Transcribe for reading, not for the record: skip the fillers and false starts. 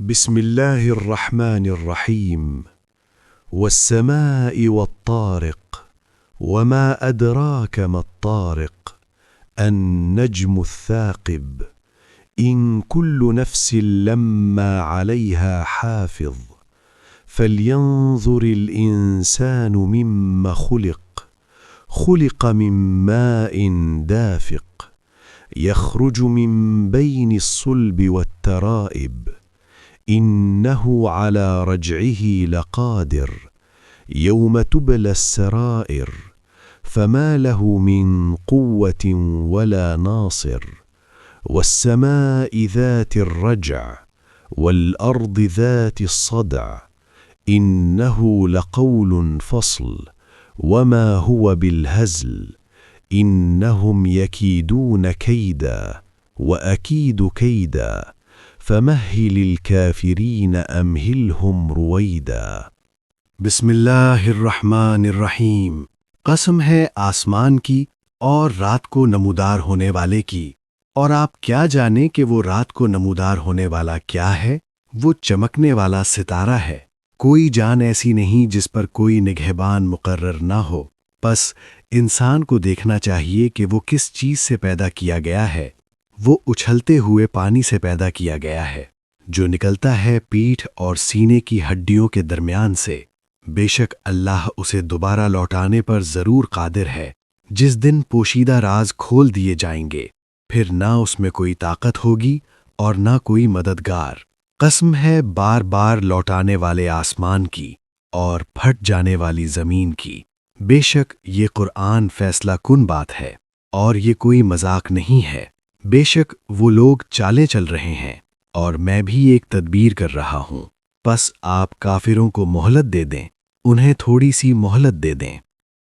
بسم الله الرحمن الرحيم والسماء والطارق وما أدراك ما الطارق النجم الثاقب إن كل نفس لما عليها حافظ فلينظر الإنسان مما خلق من ماء دافق يخرج من بين الصلب والترائب إنه على رجعه لقادر يوم تبلى السرائر فما له من قوة ولا ناصر والسماء ذات الرجع والأرض ذات الصدع إنه لقول فصل وما هو بالهزل إنهم يكيدون كيدا وأكيد كيدا فمهل الكافرين أمهلهم رويدا۔ بسم اللہ الرحمن الرحیم۔ قسم ہے آسمان کی اور رات کو نمودار ہونے والے کی، اور آپ کیا جانے کہ وہ رات کو نمودار ہونے والا کیا ہے؟ وہ چمکنے والا ستارہ ہے۔ کوئی جان ایسی نہیں جس پر کوئی نگہبان مقرر نہ ہو، پس انسان کو دیکھنا چاہیے کہ وہ کس چیز سے پیدا کیا گیا ہے۔ وہ اچھلتے ہوئے پانی سے پیدا کیا گیا ہے جو نکلتا ہے پیٹھ اور سینے کی ہڈیوں کے درمیان سے۔ بے شک اللہ اسے دوبارہ لوٹانے پر ضرور قادر ہے، جس دن پوشیدہ راز کھول دیے جائیں گے، پھر نہ اس میں کوئی طاقت ہوگی اور نہ کوئی مددگار۔ قسم ہے بار بار لوٹانے والے آسمان کی اور پھٹ جانے والی زمین کی۔ بے شک یہ قرآن فیصلہ کن بات ہے اور یہ کوئی مذاق نہیں ہے۔ بے شک وہ لوگ چالیں چل رہے ہیں اور میں بھی ایک تدبیر کر رہا ہوں، پس آپ کافروں کو مہلت دے دیں، انہیں تھوڑی سی مہلت دے دیں۔